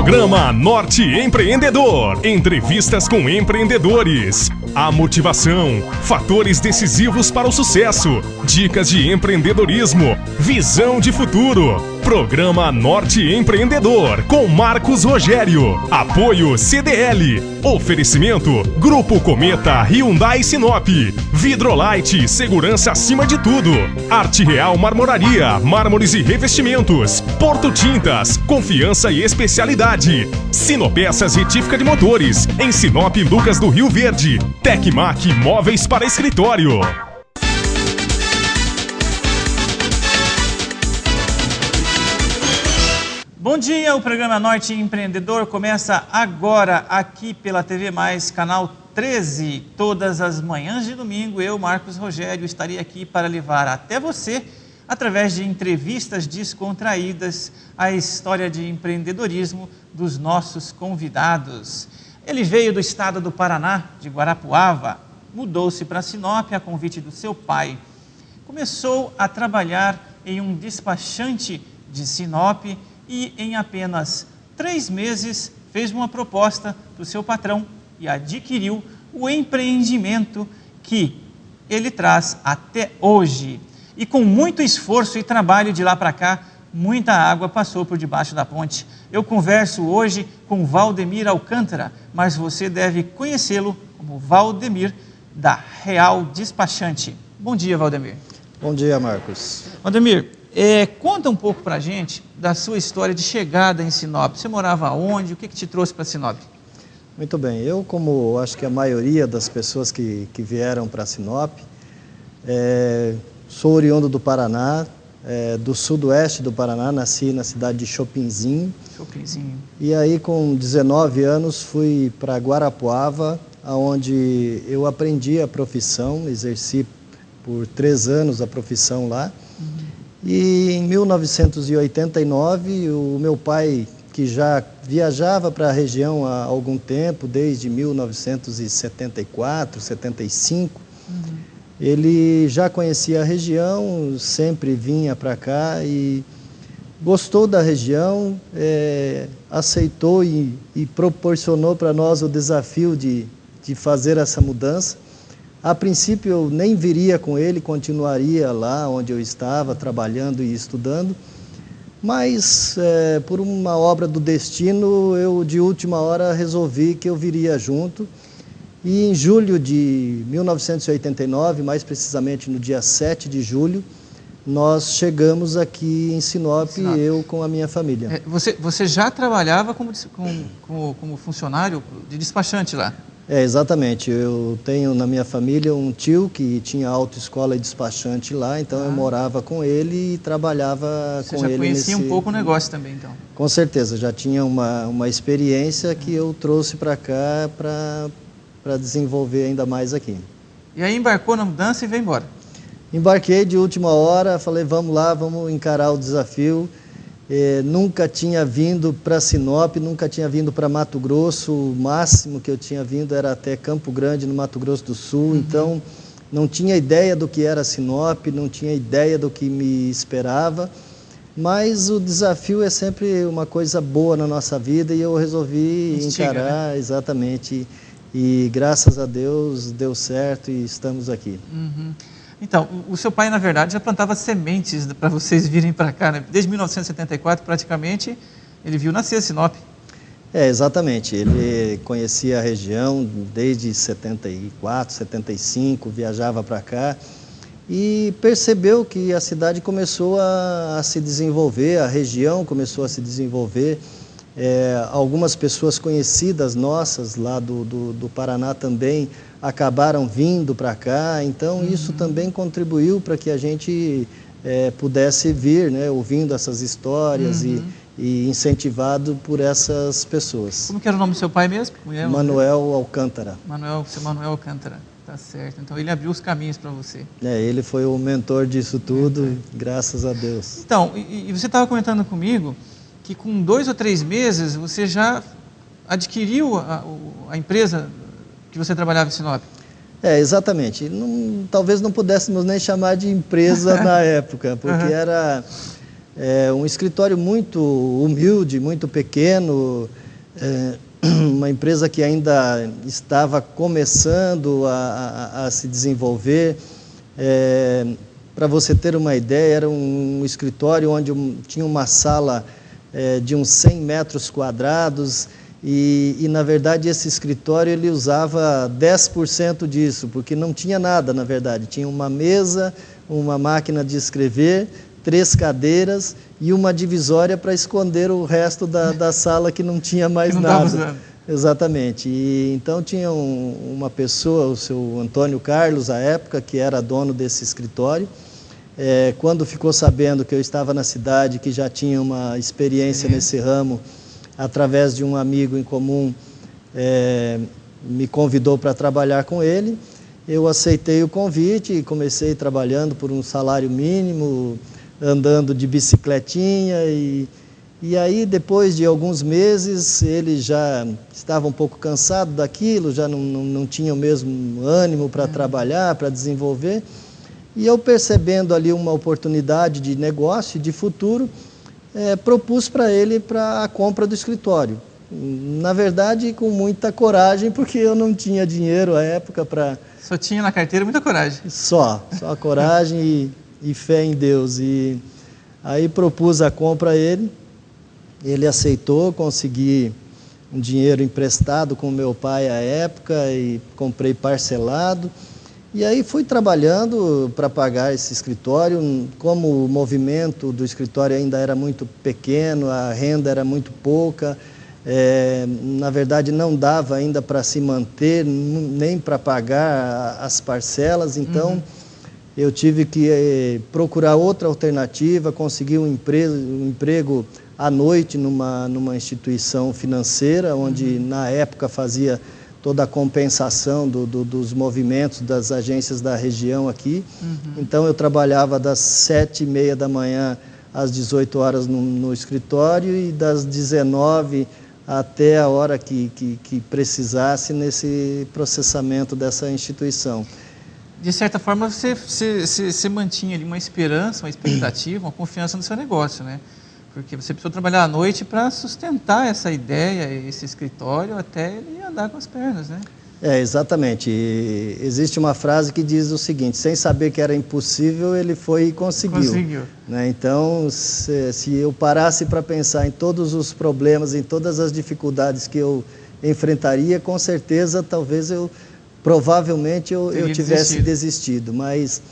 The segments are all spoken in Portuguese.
Programa Norte Empreendedor. Entrevistas com empreendedores. A motivação, fatores decisivos para o sucesso, dicas de empreendedorismo, visão de futuro. Programa Norte Empreendedor com Marcos Rogério. Apoio CDL. Oferecimento Grupo Cometa Hyundai Sinop. Vidrolite, segurança acima de tudo. Arte Real Marmoraria, mármores e revestimentos. Porto Tintas, confiança e especialidade. Sinopeças Retífica de Motores, em Sinop, Lucas do Rio Verde. Tecmac Móveis para Escritório. Bom dia, o programa Norte Empreendedor começa agora aqui pela TV Mais, canal 13. Todas as manhãs de domingo, eu, Marcos Rogério, estarei aqui para levar até você, através de entrevistas descontraídas, a história de empreendedorismo dos nossos convidados. Ele veio do estado do Paraná, de Guarapuava, mudou-se para Sinop a convite do seu pai. Começou a trabalhar em um despachante de Sinop e em apenas 3 meses fez uma proposta para o seu patrão e adquiriu o empreendimento que ele traz até hoje. E com muito esforço e trabalho de lá para cá, muita água passou por debaixo da ponte. Eu converso hoje com Valdemir Alcântara, mas você deve conhecê-lo como Valdemir da Real Despachante. Bom dia, Valdemir. Bom dia, Marcos. Valdemir, conta um pouco para a gente da sua história de chegada em Sinop. Você morava onde? O que te trouxe para Sinop? Muito bem. Eu, como acho que a maioria das pessoas que vieram para Sinop, sou oriundo do Paraná, do sudoeste do Paraná, nasci na cidade de Chopinzinho. Chopinzinho. E aí, com 19 anos, fui para Guarapuava, onde eu aprendi a profissão, exerci por 3 anos a profissão lá. E em 1989, o meu pai, que já viajava para a região há algum tempo, desde 1974, 75, ele já conhecia a região, sempre vinha para cá e gostou da região, aceitou e proporcionou para nós o desafio de fazer essa mudança. A princípio eu nem viria com ele, continuaria lá onde eu estava, trabalhando e estudando, mas por uma obra do destino, eu de última hora resolvi que eu viria junto. E em julho de 1989, mais precisamente no dia 7 de julho, nós chegamos aqui em Sinop, eu com a minha família. Você já trabalhava como funcionário de despachante lá? Exatamente. Eu tenho na minha família um tio que tinha autoescola e despachante lá, então eu morava com ele e trabalhava com ele. Você já conhecia um pouco o negócio também, então? Com certeza, já tinha uma experiência que eu trouxe para cá para desenvolver ainda mais aqui. E aí embarcou na mudança e veio embora? Embarquei de última hora, falei, vamos lá, vamos encarar o desafio. Nunca tinha vindo para Sinop, nunca tinha vindo para Mato Grosso, o máximo que eu tinha vindo era até Campo Grande, no Mato Grosso do Sul, então não tinha ideia do que era Sinop, não tinha ideia do que me esperava, mas o desafio é sempre uma coisa boa na nossa vida e eu resolvi encarar, né? Exatamente, e graças a Deus deu certo e estamos aqui. Então, o seu pai, na verdade, já plantava sementes para vocês virem para cá, né? Desde 1974, praticamente, ele viu nascer Sinop. Exatamente. Ele conhecia a região desde 74, 75, viajava para cá e percebeu que a cidade começou a se desenvolver, a região começou a se desenvolver. Algumas pessoas conhecidas nossas lá do Paraná também acabaram vindo para cá, então isso também contribuiu para que a gente pudesse vir, né, ouvindo essas histórias e incentivado por essas pessoas. Como que era o nome do seu pai mesmo? Manuel Alcântara. Seu Manuel Alcântara, tá certo. Então ele abriu os caminhos para você. Ele foi o mentor disso tudo, graças a Deus. Então, e você estava comentando comigo que com 2 ou 3 meses você já adquiriu a empresa que você trabalhava em Sinop. Exatamente. Talvez não pudéssemos nem chamar de empresa na época, porque Um escritório muito humilde, muito pequeno, uma empresa que ainda estava começando a se desenvolver. Para você ter uma ideia, era um escritório onde tinha uma sala de uns 100 metros quadrados e, na verdade, esse escritório ele usava 10% disso, porque não tinha nada, na verdade. Tinha uma mesa, uma máquina de escrever, 3 cadeiras e uma divisória para esconder o resto da sala que não tinha mais nada. Exatamente. E, então tinha uma pessoa, o seu Antônio Carlos, à época, que era dono desse escritório. Quando ficou sabendo que eu estava na cidade, que já tinha uma experiência nesse ramo, através de um amigo em comum, me convidou para trabalhar com ele. Eu aceitei o convite e comecei trabalhando por um salário mínimo, andando de bicicletinha e aí depois de alguns meses ele já estava um pouco cansado daquilo, já não tinha o mesmo ânimo para trabalhar, para desenvolver, e eu percebendo ali uma oportunidade de negócio, de futuro, propus para ele para a compra do escritório. Na verdade, com muita coragem, porque eu não tinha dinheiro à época para... Só tinha na carteira muita coragem. Só coragem e fé em Deus. E aí propus a compra a ele, ele aceitou, consegui um dinheiro emprestado com meu pai à época e comprei parcelado. E aí fui trabalhando para pagar esse escritório. Como o movimento do escritório ainda era muito pequeno, a renda era muito pouca, na verdade não dava ainda para se manter, nem para pagar as parcelas, então eu tive que procurar outra alternativa, conseguir um emprego à noite numa instituição financeira, onde na época fazia toda a compensação dos movimentos das agências da região aqui. Então eu trabalhava das 7h30 da manhã às 18 horas no escritório e das 19 até a hora que precisasse nesse processamento dessa instituição. De certa forma, você mantinha ali uma esperança, uma expectativa, uma confiança no seu negócio, né? Porque você precisou trabalhar à noite para sustentar essa ideia, esse escritório, até ele andar com as pernas, né? Exatamente. E existe uma frase que diz o seguinte: sem saber que era impossível, ele foi e conseguiu. Né? Então, se eu parasse para pensar em todos os problemas, em todas as dificuldades que eu enfrentaria, com certeza, talvez provavelmente eu tivesse desistido. Mas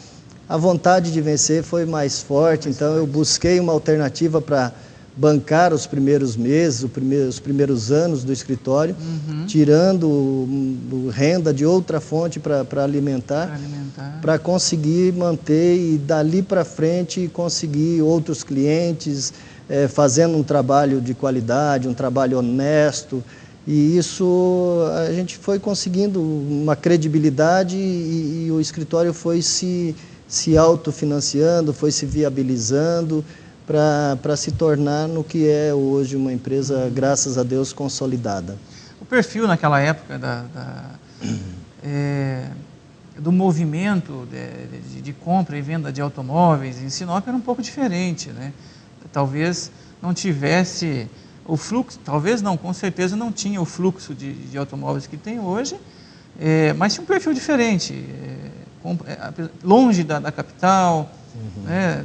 a vontade de vencer foi mais forte, então eu busquei uma alternativa para bancar os primeiros meses, os primeiros anos do escritório, tirando renda de outra fonte para alimentar, para conseguir manter e dali para frente conseguir outros clientes, fazendo um trabalho de qualidade, um trabalho honesto. E isso a gente foi conseguindo uma credibilidade e o escritório foi se autofinanciando, foi se viabilizando para se tornar no que é hoje uma empresa, graças a Deus, consolidada. O perfil naquela época do movimento de compra e venda de automóveis em Sinop era um pouco diferente, né? Talvez não tivesse o fluxo, talvez não, com certeza não tinha o fluxo de automóveis que tem hoje, mas tinha um perfil diferente, longe da capital.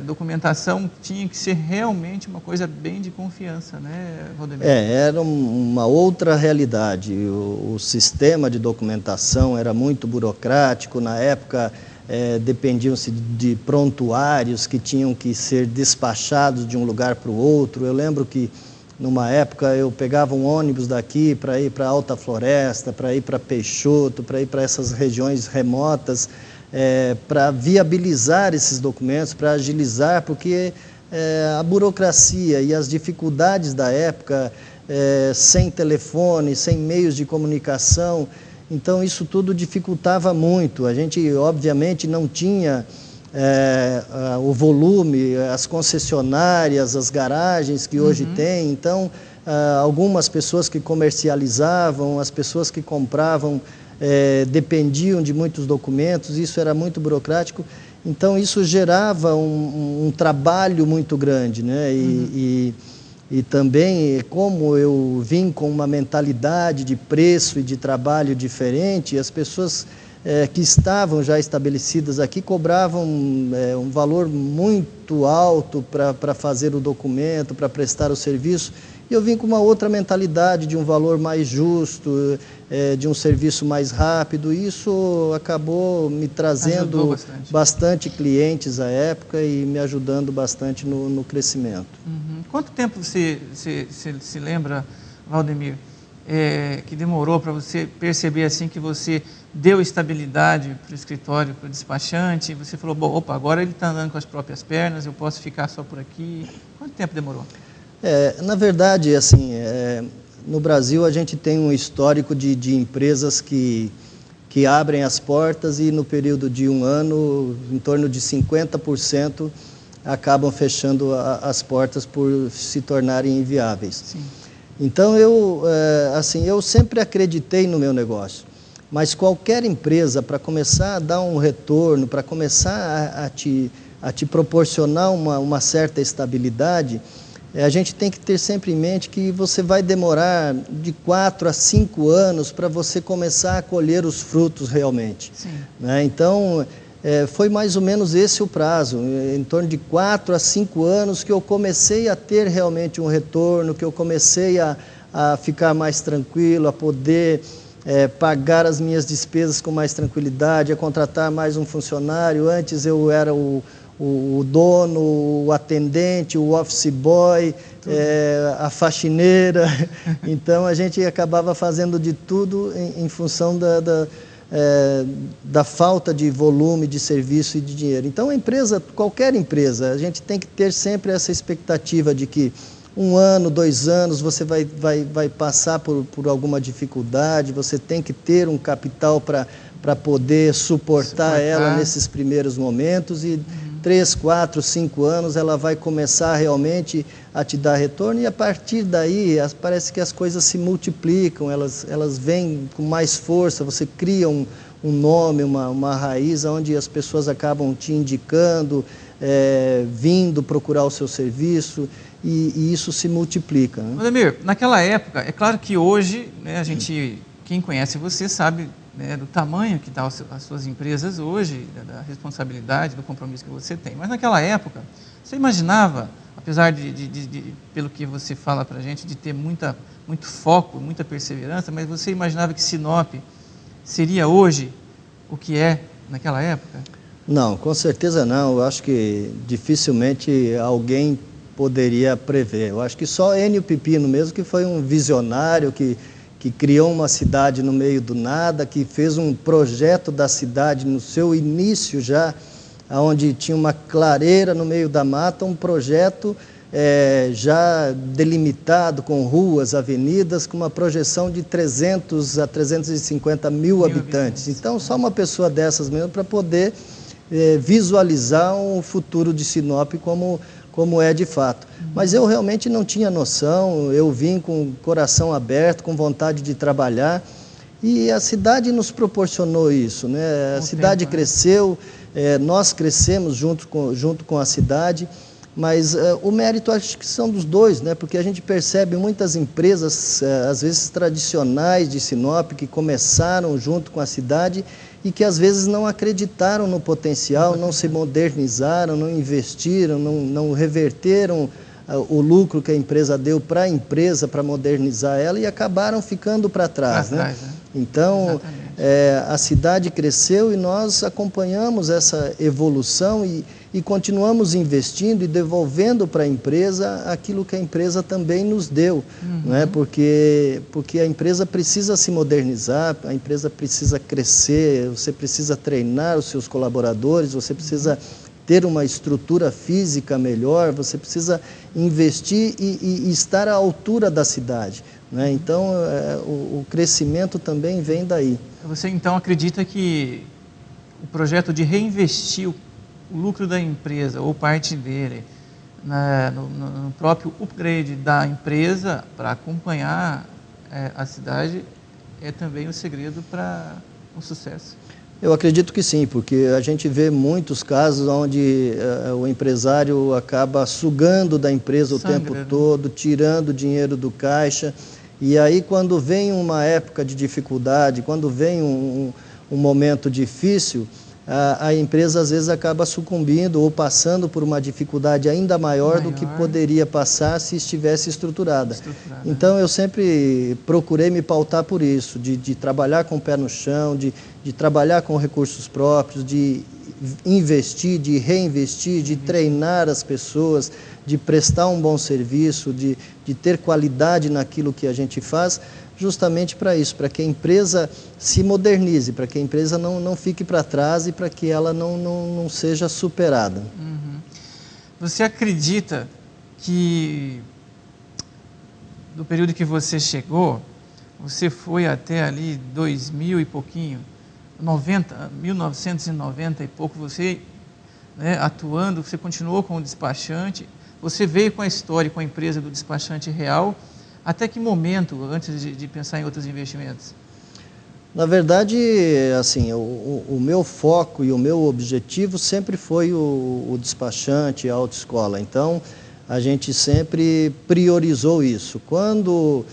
Documentação tinha que ser realmente uma coisa bem de confiança, né, Valdemir? Era uma outra realidade. O sistema de documentação era muito burocrático. Na época, dependiam-se de prontuários que tinham que ser despachados de um lugar para o outro. Eu lembro que, numa época, eu pegava um ônibus daqui para ir para Alta Floresta, para ir para Peixoto, para ir para essas regiões remotas, para viabilizar esses documentos, para agilizar, porque a burocracia e as dificuldades da época, sem telefone, sem meios de comunicação, então isso tudo dificultava muito. A gente, obviamente, não tinha o volume, as concessionárias, as garagens que hoje tem, então algumas pessoas que comercializavam, as pessoas que compravam, dependiam de muitos documentos, isso era muito burocrático. Então isso gerava um trabalho muito grande, né? E também, como eu vim com uma mentalidade de preço e de trabalho diferente, as pessoas que estavam já estabelecidas aqui cobravam um valor muito alto para fazer o documento, para prestar o serviço. E eu vim com uma outra mentalidade de um valor mais justo, de um serviço mais rápido. E isso acabou me trazendo bastante clientes à época e me ajudando bastante no crescimento. Quanto tempo você se lembra, Valdemir, que demorou para você perceber assim que você deu estabilidade para o escritório, para o despachante? Você falou, bom, opa, agora ele está andando com as próprias pernas, eu posso ficar só por aqui. Quanto tempo demorou? Na verdade, assim, no Brasil a gente tem um histórico de empresas que abrem as portas e no período de um ano, em torno de 50% acabam fechando as portas por se tornarem inviáveis. Sim. Então, eu sempre acreditei no meu negócio, mas qualquer empresa, para começar a dar um retorno, para começar a te proporcionar uma certa estabilidade, a gente tem que ter sempre em mente que você vai demorar de 4 a 5 anos para você começar a colher os frutos realmente. Sim. Né? Então, foi mais ou menos esse o prazo, em torno de 4 a 5 anos que eu comecei a ter realmente um retorno, que eu comecei a ficar mais tranquilo, a poder pagar as minhas despesas com mais tranquilidade, a contratar mais um funcionário. Antes eu era o dono, o atendente, o office boy, a faxineira. Então a gente acabava fazendo de tudo em função da falta de volume de serviço e de dinheiro. Então a empresa, qualquer empresa, a gente tem que ter sempre essa expectativa de que 1 ano, 2 anos, você vai passar por alguma dificuldade, você tem que ter um capital para poder suportar ela nesses primeiros momentos e 3, 4, 5 anos ela vai começar realmente a te dar retorno e a partir daí parece que as coisas se multiplicam, elas vêm com mais força, você cria um nome, uma raiz onde as pessoas acabam te indicando, vindo procurar o seu serviço e isso se multiplica. Né? Valdemir, naquela época, é claro que hoje, né, quem conhece você sabe, né, do tamanho que estão as suas empresas hoje, da responsabilidade, do compromisso que você tem. Mas naquela época, você imaginava, apesar pelo que você fala para a gente, de ter muito foco, muita perseverança, mas você imaginava que Sinop seria hoje o que é naquela época? Não, com certeza não. Eu acho que dificilmente alguém poderia prever. Eu acho que só Enio Pipino mesmo, que foi um visionário, que criou uma cidade no meio do nada, que fez um projeto da cidade no seu início já, onde tinha uma clareira no meio da mata, um projeto já delimitado com ruas, avenidas, com uma projeção de 300 a 350 mil habitantes. Então, só uma pessoa dessas mesmo para poder visualizar um futuro de Sinop como é de fato. Mas eu realmente não tinha noção, eu vim com o coração aberto, com vontade de trabalhar, e a cidade nos proporcionou isso, né? A cidade cresceu, nós crescemos junto com a cidade, mas o mérito acho que são dos dois, né? Porque a gente percebe muitas empresas, às vezes tradicionais de Sinop, que começaram junto com a cidade e que às vezes não acreditaram no potencial, não se modernizaram, não investiram, não reverteram o lucro que a empresa deu para a empresa, para modernizar ela, e acabaram ficando para trás. Né? Então, a cidade cresceu e nós acompanhamos essa evolução e continuamos investindo e devolvendo para a empresa aquilo que a empresa também nos deu, né? Porque a empresa precisa se modernizar, a empresa precisa crescer, você precisa treinar os seus colaboradores, você precisa ter uma estrutura física melhor, você precisa investir e estar à altura da cidade. Né? Então, o crescimento também vem daí. Você então acredita que o projeto de reinvestir o lucro da empresa ou parte dele no próprio upgrade da empresa para acompanhar a cidade é também o segredo para o sucesso? Eu acredito que sim, porque a gente vê muitos casos onde o empresário acaba sugando da empresa o tempo todo, tirando dinheiro do caixa, e aí quando vem uma época de dificuldade, quando vem um momento difícil, a empresa às vezes acaba sucumbindo ou passando por uma dificuldade ainda maior do que poderia passar se estivesse estruturada. Então eu sempre procurei me pautar por isso, de trabalhar com o pé no chão, de trabalhar com recursos próprios, de investir, de reinvestir, de treinar as pessoas, de prestar um bom serviço, de ter qualidade naquilo que a gente faz, justamente para isso, para que a empresa se modernize, para que a empresa não fique para trás e para que ela não seja superada. Você acredita que, no período que você chegou, você foi até ali 2000 e pouquinho, 1990 e pouco, você atuando, você continuou com o despachante, você veio com a história, com a empresa do despachante real. Até que momento, antes de pensar em outros investimentos? Na verdade, assim, o meu foco e o meu objetivo sempre foi o despachante, a autoescola. Então, a gente sempre priorizou isso. Quando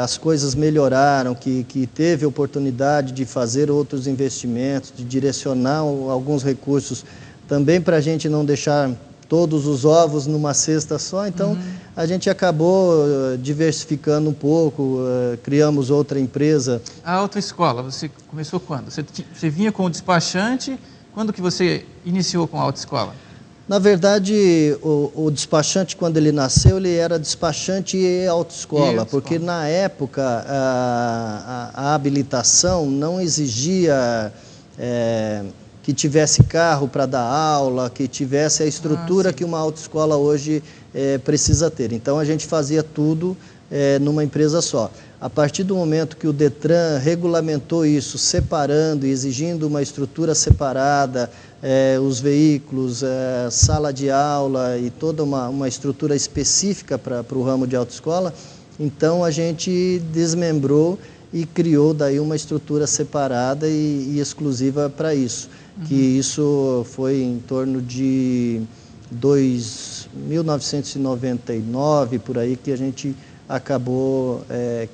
as coisas melhoraram, que teve oportunidade de fazer outros investimentos, de direcionar alguns recursos, também para a gente não deixar todos os ovos numa cesta só, então a gente acabou diversificando um pouco, criamos outra empresa. A autoescola, você começou quando? Você vinha com o despachante, quando que você iniciou com a autoescola? Na verdade, o despachante, quando ele nasceu, ele era despachante e autoescola, porque na época a habilitação não exigia que tivesse carro para dar aula, que tivesse a estrutura que uma autoescola hoje precisa ter. Então, a gente fazia tudo numa empresa só. A partir do momento que o Detran regulamentou isso, separando e exigindo uma estrutura separada, os veículos, sala de aula e toda uma estrutura específica para o ramo de autoescola, então a gente desmembrou e criou daí uma estrutura separada e exclusiva para isso. Que isso foi em torno de 1999, por aí, que a gente acabou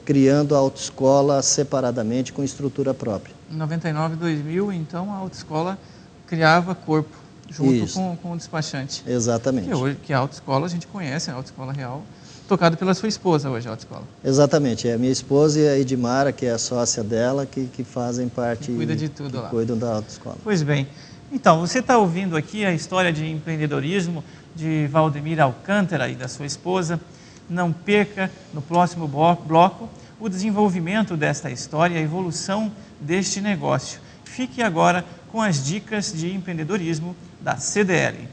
criando a autoescola separadamente com estrutura própria. Em 99, 2000, então, a autoescola criava corpo junto com o despachante. Exatamente. Que a autoescola a gente conhece, a autoescola real, tocado pela sua esposa hoje, a autoescola. Exatamente, é a minha esposa e a Edmara, que é a sócia dela, que fazem parte, que cuida de tudo lá. Cuidam da autoescola. Pois bem, então, você está ouvindo aqui a história de empreendedorismo de Valdemir Alcântara e da sua esposa. Não perca, no próximo bloco, o desenvolvimento desta história e a evolução deste negócio. Fique agora com as dicas de empreendedorismo da CDL.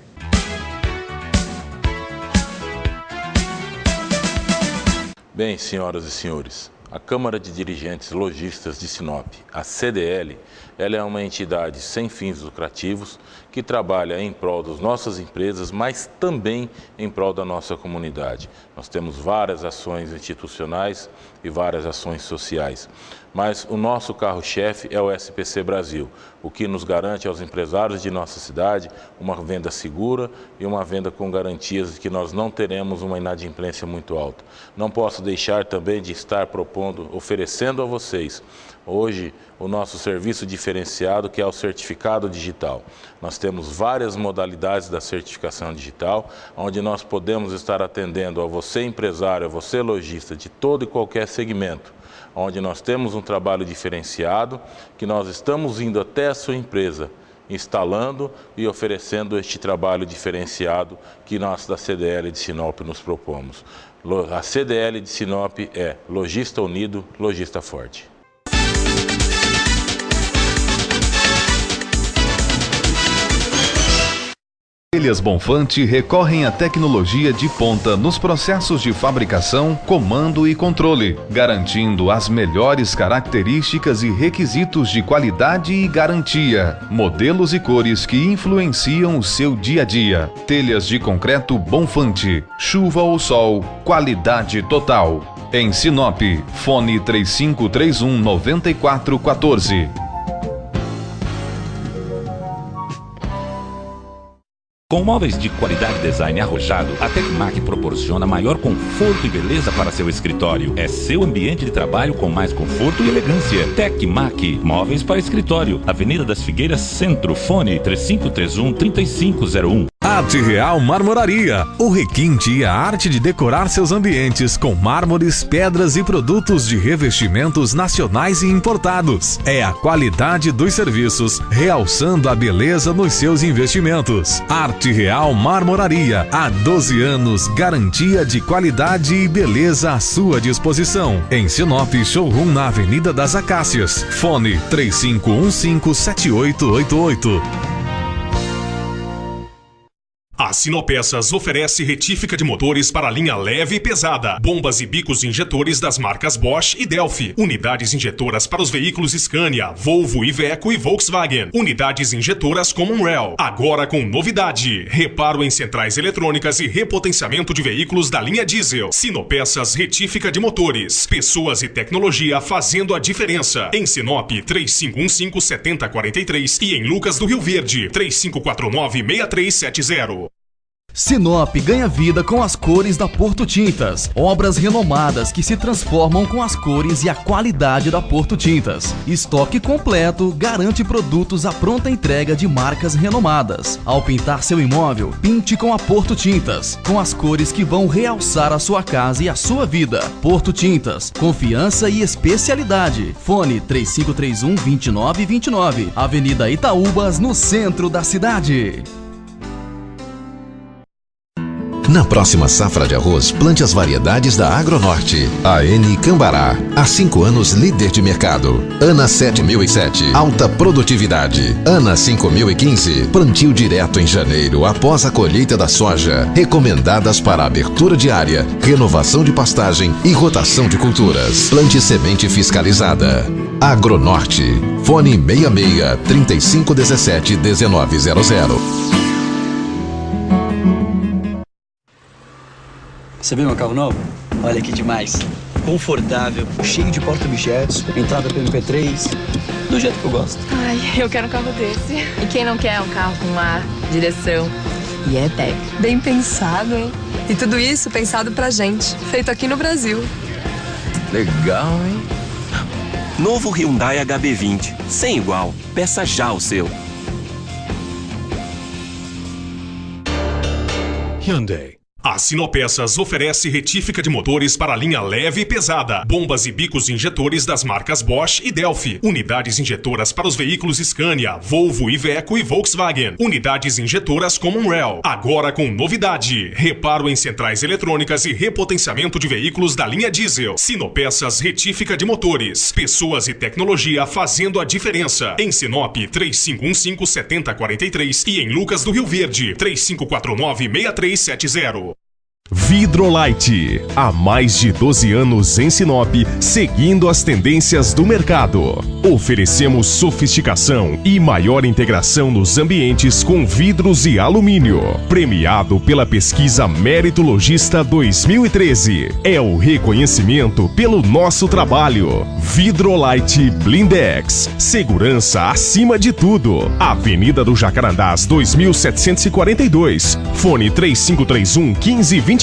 Bem, senhoras e senhores, a Câmara de Dirigentes Lojistas de Sinop, a CDL, ela é uma entidade sem fins lucrativos que trabalha em prol das nossas empresas, mas também em prol da nossa comunidade. Nós temos várias ações institucionais e várias ações sociais, mas o nosso carro-chefe é o SPC Brasil, o que nos garante aos empresários de nossa cidade uma venda segura e uma venda com garantias de que nós não teremos uma inadimplência muito alta. Não posso deixar também de estar oferecendo a vocês hoje o nosso serviço diferenciado, que é o certificado digital. Nós temos várias modalidades da certificação digital, onde nós podemos estar atendendo a você empresário, a você lojista de todo e qualquer segmento, onde nós temos um trabalho diferenciado, que nós estamos indo até a sua empresa, instalando e oferecendo este trabalho diferenciado que nós da CDL de Sinop nos propomos. A CDL de Sinop é Lojista Unido, Lojista Forte. Telhas Bonfante recorrem à tecnologia de ponta nos processos de fabricação, comando e controle, garantindo as melhores características e requisitos de qualidade e garantia, modelos e cores que influenciam o seu dia a dia. Telhas de concreto Bonfante, chuva ou sol, qualidade total. Em Sinop, fone 3531-9414. Com móveis de qualidade e design arrojado, a Tecmac proporciona maior conforto e beleza para seu escritório. É seu ambiente de trabalho com mais conforto e elegância. Tecmac, móveis para escritório. Avenida das Figueiras, Centro. Fone 3531-3501. Arte Real Marmoraria, o requinte e a arte de decorar seus ambientes com mármores, pedras e produtos de revestimentos nacionais e importados. É a qualidade dos serviços, realçando a beleza nos seus investimentos. Arte Real Marmoraria, há 12 anos, garantia de qualidade e beleza à sua disposição. Em Sinop, showroom na Avenida das Acácias. Fone 3515-7888. A Sinopeças oferece retífica de motores para a linha leve e pesada, bombas e bicos injetores das marcas Bosch e Delphi, unidades injetoras para os veículos Scania, Volvo, Iveco e Volkswagen, unidades injetoras Common Rail. Agora com novidade, reparo em centrais eletrônicas e repotenciamento de veículos da linha diesel. Sinopeças retífica de motores, pessoas e tecnologia fazendo a diferença. Em Sinop, 3515-7043 e em Lucas do Rio Verde, 3549-6370. Sinop ganha vida com as cores da Porto Tintas. Obras renomadas que se transformam com as cores e a qualidade da Porto Tintas. Estoque completo garante produtos à pronta entrega de marcas renomadas. Ao pintar seu imóvel, pinte com a Porto Tintas, com as cores que vão realçar a sua casa e a sua vida. Porto Tintas, confiança e especialidade. Fone 3531-2929, Avenida Itaúbas, no centro da cidade. Na próxima safra de arroz, plante as variedades da Agronorte. AN Cambará, há 5 anos líder de mercado. ANA 7007, alta produtividade. ANA 5015, plantio direto em janeiro, após a colheita da soja. Recomendadas para abertura de área, renovação de pastagem e rotação de culturas. Plante semente fiscalizada. Agronorte, fone 66 3517 1900. Você viu meu carro novo? Olha que demais. Confortável, cheio de porta-objetos, entrada para MP3, do jeito que eu gosto. Ai, eu quero um carro desse. E quem não quer um carro com ar, direção e airbag? Bem pensado, hein? E tudo isso pensado pra gente, feito aqui no Brasil. Legal, hein? Novo Hyundai HB20, sem igual. Peça já o seu. Hyundai. A Sinopeças oferece retífica de motores para a linha leve e pesada, bombas e bicos injetores das marcas Bosch e Delphi, unidades injetoras para os veículos Scania, Volvo, Iveco e Volkswagen, unidades injetoras Common Rail. Agora com novidade, reparo em centrais eletrônicas e repotenciamento de veículos da linha diesel. Sinopeças retífica de motores, pessoas e tecnologia fazendo a diferença. Em Sinop, 3515-7043 e em Lucas do Rio Verde, 3549-6370. Vidrolite, há mais de 12 anos em Sinop, seguindo as tendências do mercado. Oferecemos sofisticação e maior integração nos ambientes com vidros e alumínio. Premiado pela pesquisa Mérito Logista 2013. É o reconhecimento pelo nosso trabalho. Vidrolite Blindex, segurança acima de tudo. Avenida do Jacarandás 2742, fone 3531-1524.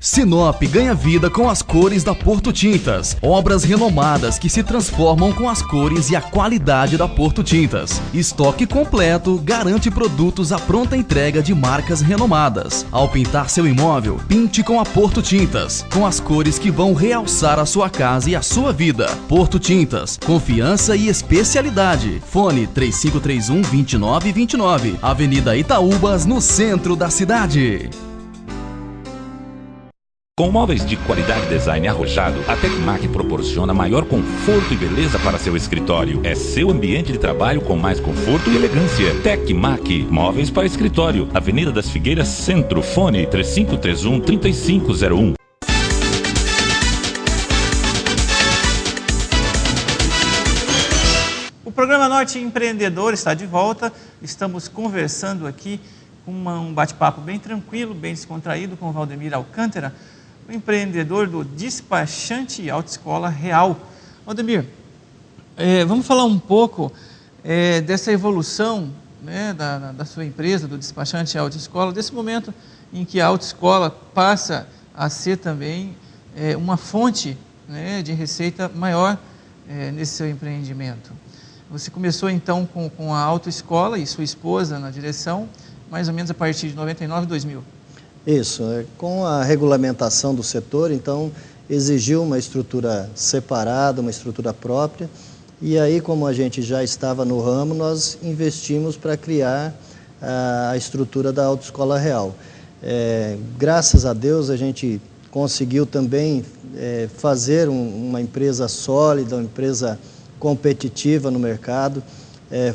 Sinop ganha vida com as cores da Porto Tintas. Obras renomadas que se transformam com as cores e a qualidade da Porto Tintas. Estoque completo garante produtos à pronta entrega de marcas renomadas. Ao pintar seu imóvel, pinte com a Porto Tintas, com as cores que vão realçar a sua casa e a sua vida. Porto Tintas, confiança e especialidade. Fone 3531-2929, Avenida Itaúbas, no centro da cidade. Com móveis de qualidade e design arrojado, a Tecmac proporciona maior conforto e beleza para seu escritório. É seu ambiente de trabalho com mais conforto e elegância. Tecmac, móveis para escritório. Avenida das Figueiras, Centro. Fone 3531-3501. O programa Norte Empreendedor está de volta. Estamos conversando aqui com um bate-papo bem tranquilo, bem descontraído com o Valdemir Alcântara, o empreendedor do Despachante Autoescola Real. Valdemir, vamos falar um pouco dessa evolução né, da sua empresa, do despachante autoescola, desse momento em que a autoescola passa a ser também uma fonte, né, de receita maior nesse seu empreendimento. Você começou então com a autoescola e sua esposa na direção, mais ou menos a partir de 99, 2000. Isso, com a regulamentação do setor, então exigiu uma estrutura separada, uma estrutura própria, e aí, como a gente já estava no ramo, nós investimos para criar a estrutura da Autoescola Real. Graças a Deus, a gente conseguiu também fazer uma empresa sólida, uma empresa competitiva no mercado.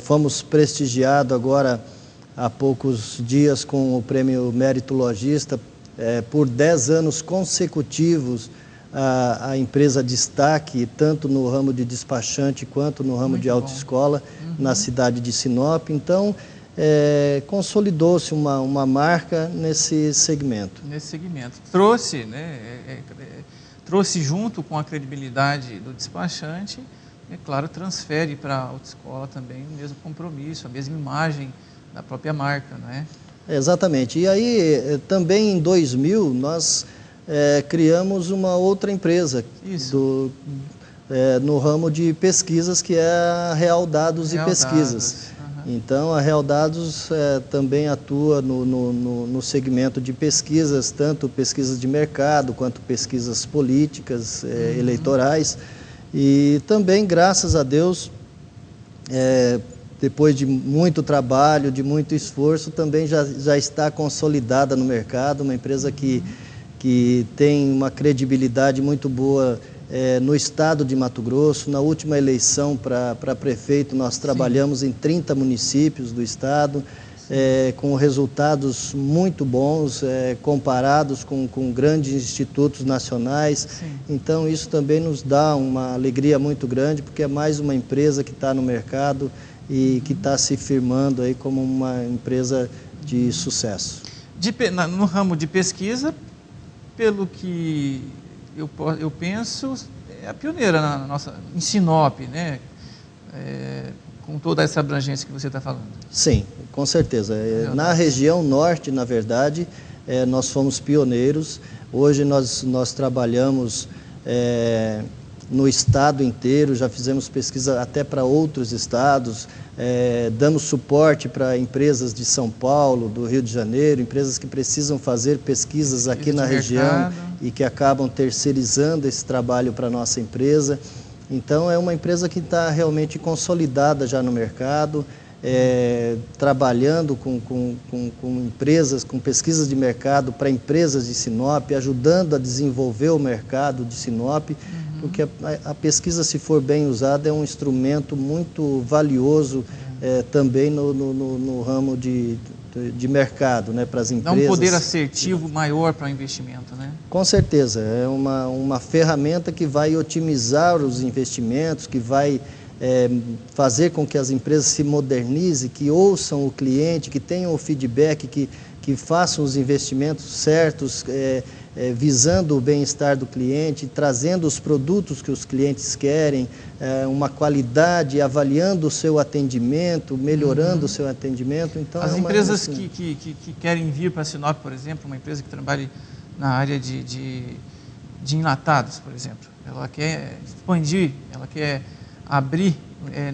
Fomos prestigiados agora há poucos dias com o prêmio Mérito Logista, por 10 anos consecutivos, a empresa destaque, tanto no ramo de despachante quanto no ramo de autoescola, na cidade de Sinop. Então, consolidou-se uma marca nesse segmento. Trouxe, né, trouxe junto com a credibilidade do despachante, claro, transfere para a autoescola também o mesmo compromisso, a mesma imagem da própria marca, não é? Exatamente. E aí, também em 2000, nós criamos uma outra empresa no ramo de pesquisas, que é a Real Dados e Pesquisas. Então, a Real Dados também atua no segmento de pesquisas, tanto pesquisas de mercado, quanto pesquisas políticas, eleitorais. E também, graças a Deus, depois de muito trabalho, de muito esforço, também já está consolidada no mercado, uma empresa que tem uma credibilidade muito boa no estado de Mato Grosso. Na última eleição para prefeito, nós trabalhamos em 30 municípios do estado, com resultados muito bons, comparados com grandes institutos nacionais. Sim. Então, isso também nos dá uma alegria muito grande, porque é mais uma empresa que está no mercado e que está se firmando aí como uma empresa de sucesso. No ramo de pesquisa, pelo que eu penso, é a pioneira em Sinop, né? Com toda essa abrangência que você está falando. Sim, com certeza. Na região norte, na verdade, nós fomos pioneiros. Hoje nós trabalhamos no estado inteiro, já fizemos pesquisa até para outros estados, damos suporte para empresas de São Paulo, do Rio de Janeiro, empresas que precisam fazer pesquisas aqui na região e que acabam terceirizando esse trabalho para a nossa empresa. Então, é uma empresa que está realmente consolidada já no mercado, trabalhando com empresas, com pesquisas de mercado para empresas de Sinop, ajudando a desenvolver o mercado de Sinop, porque a pesquisa, se for bem usada, é um instrumento muito valioso também no ramo de mercado, né, para as empresas. Dá um poder assertivo maior para o investimento, né? Com certeza, é uma ferramenta que vai otimizar os investimentos, que vai fazer com que as empresas se modernizem, que ouçam o cliente, que tenham o feedback, que façam os investimentos certos, visando o bem-estar do cliente, trazendo os produtos que os clientes querem, uma qualidade, avaliando o seu atendimento, melhorando o seu atendimento. Então, as empresas que querem vir para Sinop, por exemplo, uma empresa que trabalhe na área de enlatados, por exemplo, ela quer expandir, ela quer abrir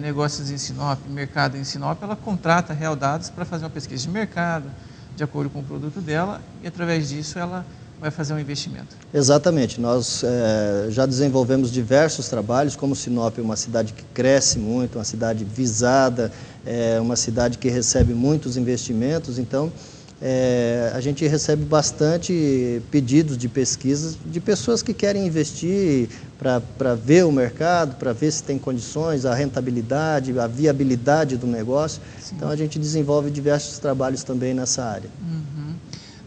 negócios em Sinop, mercado em Sinop, ela contrata a Real Dados para fazer uma pesquisa de mercado, de acordo com o produto dela, e através disso ela vai fazer um investimento. Exatamente. Nós já desenvolvemos diversos trabalhos, como Sinop é uma cidade que cresce muito, uma cidade visada, uma cidade que recebe muitos investimentos. Então, a gente recebe bastante pedidos de pesquisas de pessoas que querem investir para ver o mercado, para ver se tem condições, a rentabilidade, a viabilidade do negócio. Sim. Então, a gente desenvolve diversos trabalhos também nessa área.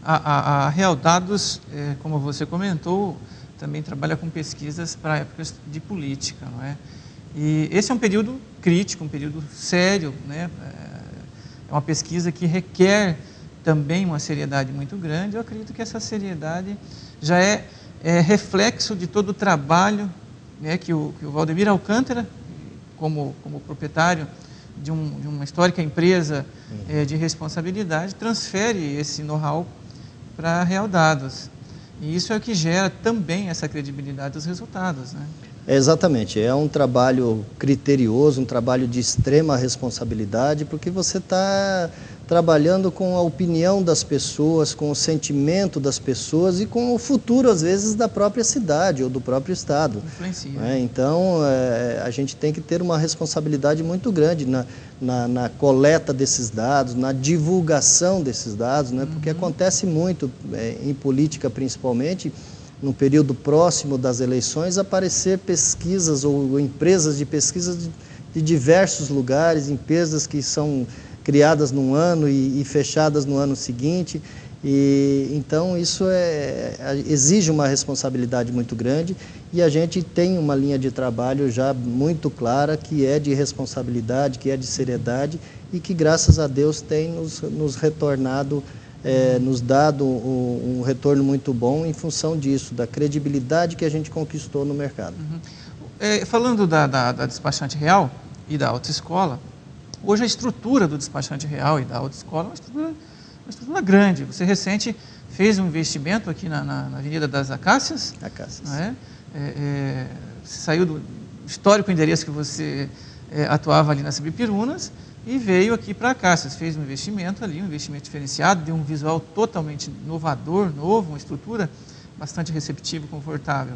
A Real Dados, como você comentou, também trabalha com pesquisas para épocas de política, não é? E esse é um período crítico, um período sério, né? É uma pesquisa que requer também uma seriedade muito grande. Eu acredito que essa seriedade já é reflexo de todo o trabalho, né, que o Valdemir Alcântara, como proprietário de uma histórica empresa de responsabilidade, transfere esse know-how para a Real Dados. E isso é o que gera também essa credibilidade dos resultados, né? Exatamente, é um trabalho criterioso, um trabalho de extrema responsabilidade, porque você está trabalhando com a opinião das pessoas, com o sentimento das pessoas e com o futuro, às vezes, da própria cidade ou do próprio estado. Influencia. Então, a gente tem que ter uma responsabilidade muito grande na coleta desses dados, na divulgação desses dados, né? Porque acontece muito, em política principalmente, no período próximo das eleições, aparecer pesquisas ou empresas de pesquisa de diversos lugares, empresas que são criadas num ano e fechadas no ano seguinte. Então, isso exige uma responsabilidade muito grande e a gente tem uma linha de trabalho já muito clara, que é de responsabilidade, que é de seriedade e que, graças a Deus, tem nos retornado, nos dado um retorno muito bom em função disso, da credibilidade que a gente conquistou no mercado. Falando da despachante real e da autoescola, hoje a estrutura do despachante real e da autoescola é uma estrutura grande. Você recente fez um investimento aqui na Avenida das Acácias. Acácias. Não é? Você saiu do histórico endereço que você atuava ali nas Bipirunas e veio aqui para Acácias. Fez um investimento ali, um investimento diferenciado, deu um visual totalmente inovador, novo, uma estrutura bastante receptiva e confortável.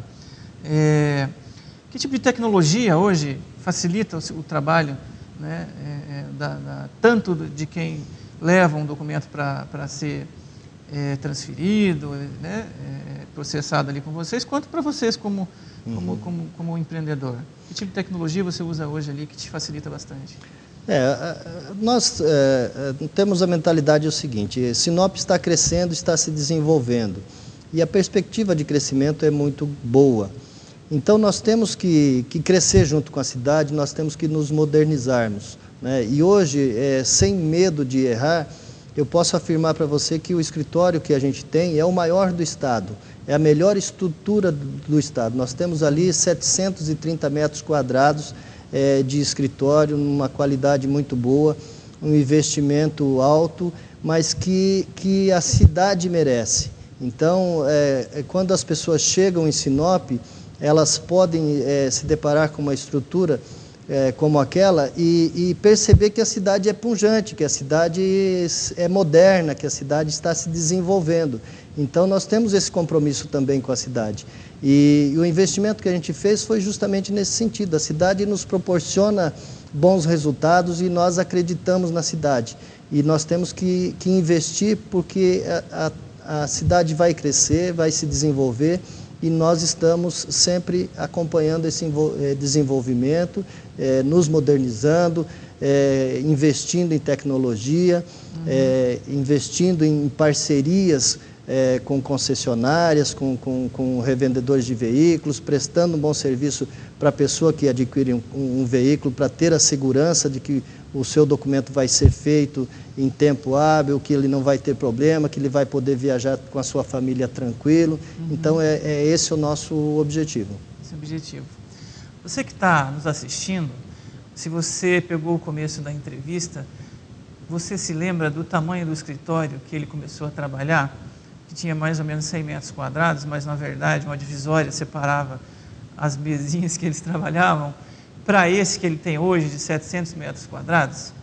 Que tipo de tecnologia hoje facilita o trabalho, né, tanto de quem leva um documento para ser transferido, né, processado ali com vocês, quanto para vocês como empreendedor? Que tipo de tecnologia você usa hoje ali que te facilita bastante? Nós temos a mentalidade o seguinte: Sinop está crescendo, está se desenvolvendo e a perspectiva de crescimento é muito boa. Então nós temos que crescer junto com a cidade, nós temos que nos modernizarmos, né? E hoje, sem medo de errar, eu posso afirmar para você que o escritório que a gente tem é o maior do estado, é a melhor estrutura do estado. Nós temos ali 730 metros quadrados de escritório, numa qualidade muito boa, um investimento alto, mas que a cidade merece. Então, quando as pessoas chegam em Sinop, elas podem se deparar com uma estrutura como aquela e perceber que a cidade é pujante, que a cidade é moderna, que a cidade está se desenvolvendo. Então, nós temos esse compromisso também com a cidade. E o investimento que a gente fez foi justamente nesse sentido. A cidade nos proporciona bons resultados e nós acreditamos na cidade. E nós temos que investir porque a cidade vai crescer, vai se desenvolver e nós estamos sempre acompanhando esse desenvolvimento, nos modernizando, investindo em tecnologia, investindo em parcerias com concessionárias, com revendedores de veículos, prestando um bom serviço para a pessoa que adquire um veículo, para ter a segurança de que o seu documento vai ser feito em tempo hábil, que ele não vai ter problema, que ele vai poder viajar com a sua família tranquilo. Então, esse o nosso objetivo. Esse é o objetivo. Você que está nos assistindo, se você pegou o começo da entrevista, você se lembra do tamanho do escritório que ele começou a trabalhar? Que tinha mais ou menos 100 metros quadrados, mas, na verdade, uma divisória separava as mesinhas que eles trabalhavam, para esse que ele tem hoje, de 700 metros quadrados,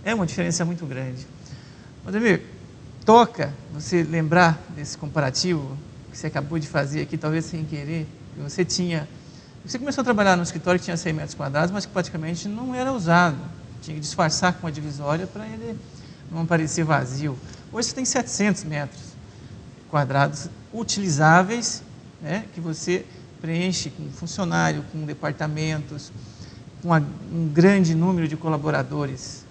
é uma diferença muito grande. Ademir, toca você lembrar desse comparativo que você acabou de fazer aqui, talvez sem querer, que você começou a trabalhar num escritório que tinha 100 metros quadrados, mas que praticamente não era usado, tinha que disfarçar com a divisória para ele não parecer vazio. Hoje você tem 700 metros quadrados utilizáveis, né, que você preenche com funcionário, com departamentos, com um grande número de colaboradores.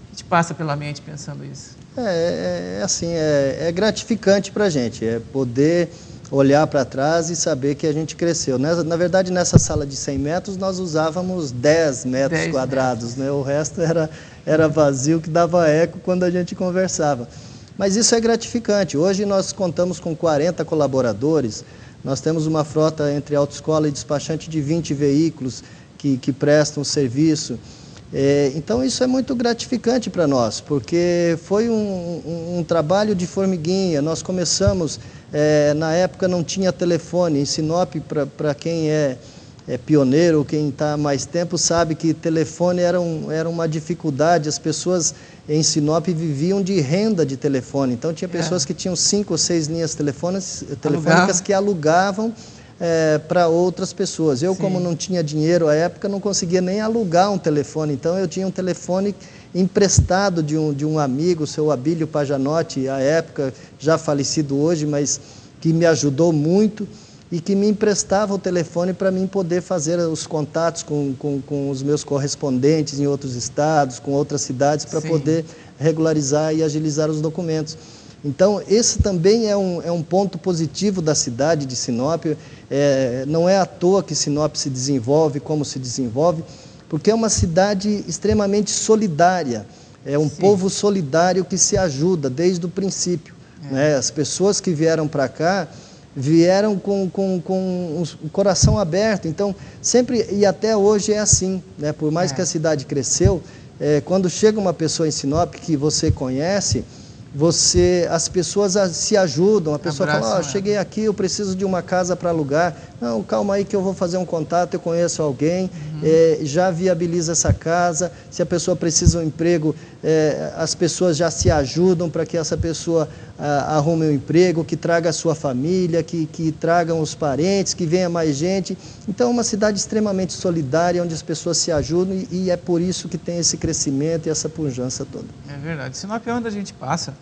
O que te passa pela mente pensando isso? É gratificante para a gente, poder olhar para trás e saber que a gente cresceu. Na verdade, nessa sala de 100 metros, nós usávamos 10 metros quadrados, né? O resto era vazio, que dava eco quando a gente conversava. Mas isso é gratificante. Hoje nós contamos com 40 colaboradores, nós temos uma frota entre autoescola e despachante de 20 veículos que prestam serviço. Então isso é muito gratificante para nós, porque foi um trabalho de formiguinha. Nós começamos, na época não tinha telefone. Em Sinop, para quem é pioneiro, quem está há mais tempo, sabe que telefone era uma dificuldade. As pessoas em Sinop viviam de renda de telefone. Então tinha pessoas que tinham 5 ou 6 linhas telefônicas que alugavam para outras pessoas. Eu, como não tinha dinheiro à época, não conseguia nem alugar um telefone. Então eu tinha um telefone emprestado de um amigo, o seu Abílio Pajanotti, à época, já falecido hoje, mas que me ajudou muito e que me emprestava o telefone para mim poder fazer os contatos com os meus correspondentes em outros estados, com outras cidades, para poder regularizar e agilizar os documentos. Então, esse também é um ponto positivo da cidade de Sinop. Não é à toa que Sinop se desenvolve como se desenvolve, porque é uma cidade extremamente solidária. É um povo solidário que se ajuda desde o princípio. Né? As pessoas que vieram para cá vieram com o coração aberto. Então, sempre e até hoje é assim. Né? Por mais que a cidade cresceu, quando chega uma pessoa em Sinop que você conhece, as pessoas se ajudam. A pessoa fala, cheguei aqui, eu preciso de uma casa para alugar. Não, calma aí que eu vou fazer um contato, eu conheço alguém, já viabiliza essa casa. Se a pessoa precisa de um emprego, as pessoas já se ajudam para que essa pessoa arrume um emprego, que traga a sua família, que tragam os parentes, que venha mais gente. Então é uma cidade extremamente solidária, onde as pessoas se ajudam e é por isso que tem esse crescimento e essa pujança toda. É verdade. Sinop é onde a gente passa,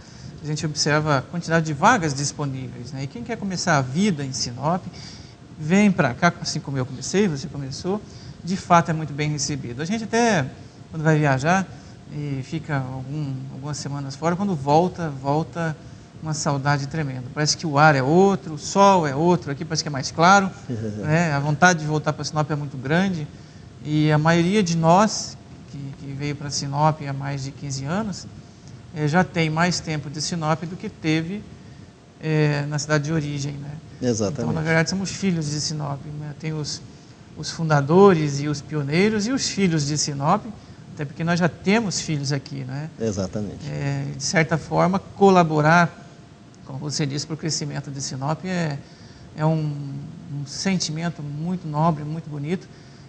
a gente observa a quantidade de vagas disponíveis, né? E quem quer começar a vida em Sinop, vem para cá, assim como eu comecei, você começou, de fato é muito bem recebido. A gente até, quando vai viajar e fica algumas semanas fora, quando volta uma saudade tremenda. Parece que o ar é outro, o sol é outro, aqui parece que é mais claro, né? A vontade de voltar para Sinop é muito grande e a maioria de nós que veio para Sinop há mais de 15 anos, já tem mais tempo de Sinop do que teve na cidade de origem, né? Exatamente. Então, na verdade, somos filhos de Sinop, né? Tem os fundadores e os pioneiros e os filhos de Sinop, até porque nós já temos filhos aqui, né? Exatamente. De certa forma, colaborar, como você disse, para o crescimento de Sinop é um sentimento muito nobre, muito bonito,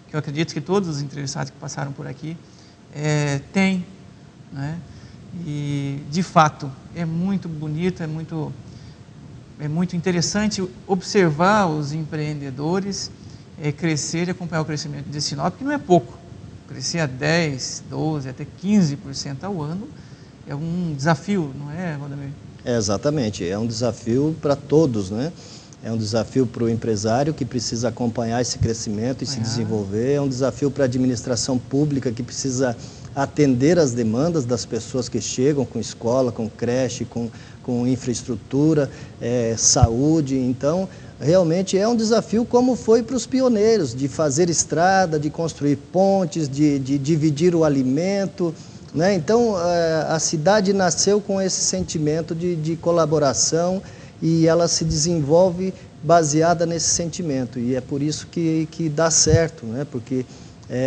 que eu acredito que todos os entrevistados que passaram por aqui têm, né? E, de fato, é muito bonito, é muito interessante observar os empreendedores crescer e acompanhar o crescimento de Sinop, que não é pouco. Crescer a 10%, 12%, até 15% ao ano é um desafio, não é, Valdemir? Exatamente, é um desafio para todos, né? É um desafio para o empresário que precisa acompanhar esse crescimento e se desenvolver, é um desafio para a administração pública que precisa atender as demandas das pessoas que chegam com escola, com creche, com infraestrutura, saúde. Então, realmente é um desafio como foi para os pioneiros, de fazer estrada, de construir pontes, de dividir o alimento, né? Então, a cidade nasceu com esse sentimento de colaboração e ela se desenvolve baseada nesse sentimento. E é por isso que dá certo, né? Porque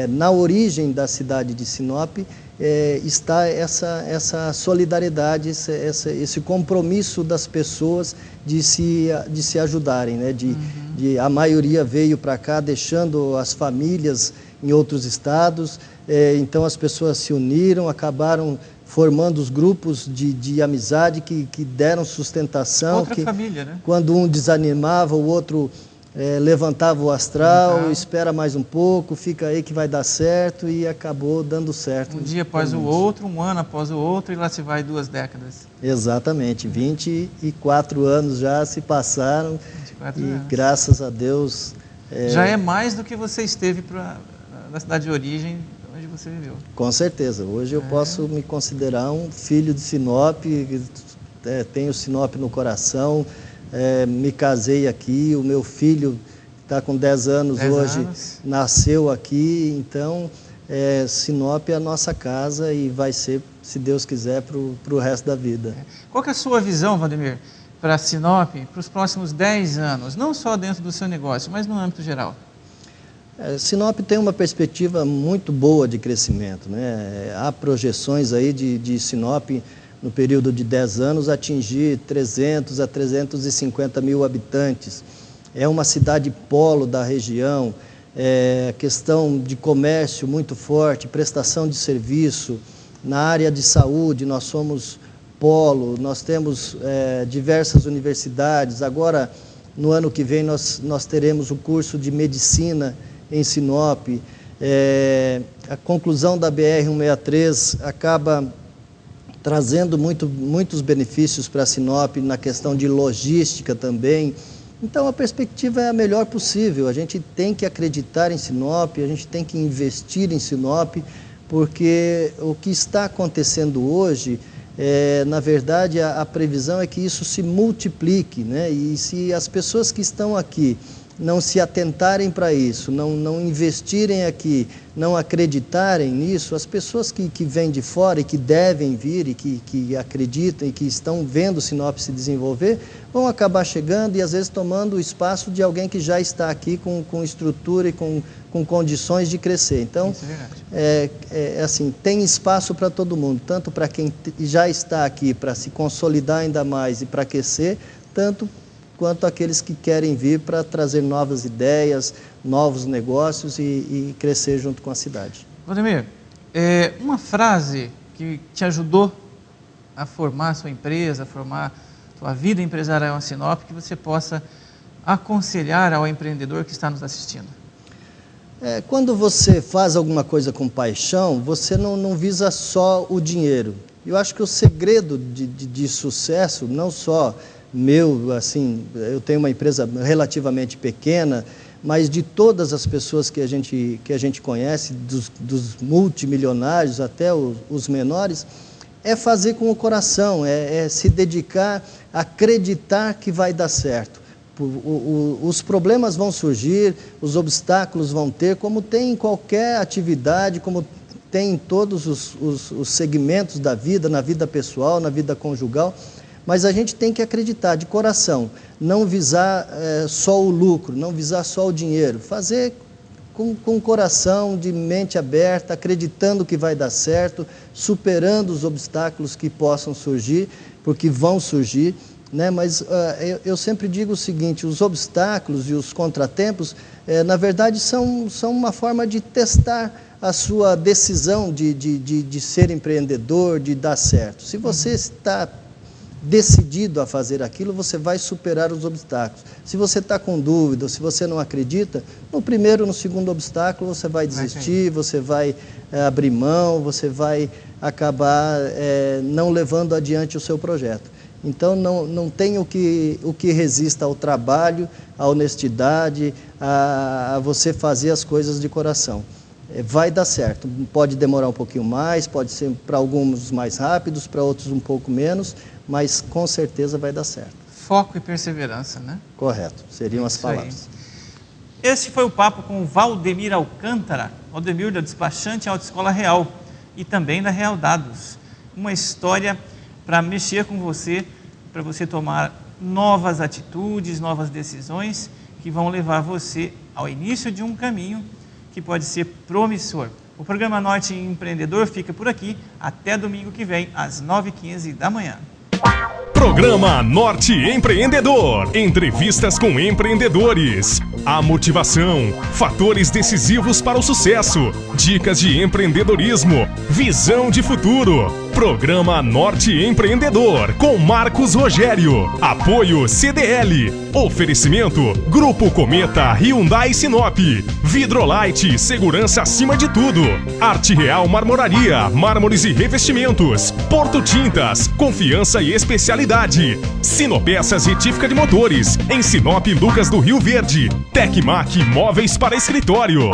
na origem da cidade de Sinop está essa solidariedade, esse compromisso das pessoas de se ajudarem, né? A maioria veio para cá deixando as famílias em outros estados, então as pessoas se uniram, acabaram formando os grupos de amizade que deram sustentação. Outra família, né? Quando um desanimava, o outro levantava o astral, espera mais um pouco, fica aí que vai dar certo, e acabou dando certo. Um dia após o outro, um ano após o outro, e lá se vai 2 décadas. Exatamente, 24 anos já se passaram, 24 e anos. Graças a Deus... Já é mais do que você esteve na cidade de origem, onde você viveu. Com certeza, hoje eu posso me considerar um filho de Sinop, tenho Sinop no coração. Me casei aqui, o meu filho está com 10 anos hoje, nasceu aqui, então Sinop é a nossa casa e vai ser, se Deus quiser, para o resto da vida. Qual que é a sua visão, Valdemir, para Sinop, para os próximos 10 anos, não só dentro do seu negócio, mas no âmbito geral? Sinop tem uma perspectiva muito boa de crescimento, né? Há projeções aí de Sinop, no período de 10 anos, atingir 300 a 350 mil habitantes. É uma cidade polo da região, questão de comércio muito forte, prestação de serviço. Na área de saúde, nós somos polo, nós temos diversas universidades. Agora, no ano que vem, nós teremos o curso de medicina em Sinop. A conclusão da BR-163 acaba trazendo muitos benefícios para Sinop, na questão de logística também. Então, a perspectiva é a melhor possível. A gente tem que acreditar em Sinop, a gente tem que investir em Sinop, porque o que está acontecendo hoje, na verdade, a previsão é que isso se multiplique, né? E se as pessoas que estão aqui não se atentarem para isso, não investirem aqui, não acreditarem nisso, as pessoas que vêm de fora e que devem vir e que acreditam e que estão vendo Sinop se desenvolver, vão acabar chegando e às vezes tomando o espaço de alguém que já está aqui com estrutura e com condições de crescer. Então, assim, tem espaço para todo mundo, tanto para quem já está aqui para se consolidar ainda mais e para aquecer, tanto quanto aqueles que querem vir para trazer novas ideias, novos negócios e crescer junto com a cidade. Valdemir, uma frase que te ajudou a formar a sua empresa, a formar a sua vida empresarial em Sinop, que você possa aconselhar ao empreendedor que está nos assistindo. Quando você faz alguma coisa com paixão, você não visa só o dinheiro. Eu acho que o segredo de sucesso, não só meu, assim, eu tenho uma empresa relativamente pequena, mas de todas as pessoas que a gente conhece, dos multimilionários até os menores, é fazer com o coração, é se dedicar a acreditar que vai dar certo. Os problemas vão surgir, os obstáculos vão ter, como tem em qualquer atividade, como tem em todos os segmentos da vida, na vida pessoal, na vida conjugal. Mas a gente tem que acreditar de coração, não visar só o lucro, não visar só o dinheiro, fazer com o coração, de mente aberta, acreditando que vai dar certo, superando os obstáculos que possam surgir, porque vão surgir, né? Mas eu sempre digo o seguinte, os obstáculos e os contratempos, na verdade, são uma forma de testar a sua decisão de ser empreendedor, de dar certo. Se você está decidido a fazer aquilo, você vai superar os obstáculos. Se você está com dúvida, se você não acredita, no primeiro, no segundo obstáculo, você vai desistir, você vai abrir mão, você vai acabar não levando adiante o seu projeto. Então, não tem o que resista ao trabalho, à honestidade, a você fazer as coisas de coração. Vai dar certo. Pode demorar um pouquinho mais, pode ser para alguns mais rápidos, para outros um pouco menos, mas com certeza vai dar certo. Foco e perseverança, né? Correto, seriam as palavras. Esse foi o papo com o Valdemir Alcântara, Valdemir da Despachante Autoescola Real e também da Real Dados. Uma história para mexer com você, para você tomar novas atitudes, novas decisões que vão levar você ao início de um caminho que pode ser promissor. O programa Norte Empreendedor fica por aqui. Até domingo que vem, às 9h15 da manhã. Programa Norte Empreendedor. Entrevistas com empreendedores. A motivação, fatores decisivos para o sucesso, dicas de empreendedorismo, visão de futuro. Programa Norte Empreendedor com Marcos Rogério. Apoio CDL. Oferecimento Grupo Cometa Hyundai Sinop. Vidrolite, segurança acima de tudo. Arte Real Marmoraria, mármores e revestimentos. Porto Tintas, confiança e especialidade. Sinopeças Retífica de Motores, em Sinop, Lucas do Rio Verde. Tecmac Móveis para Escritório.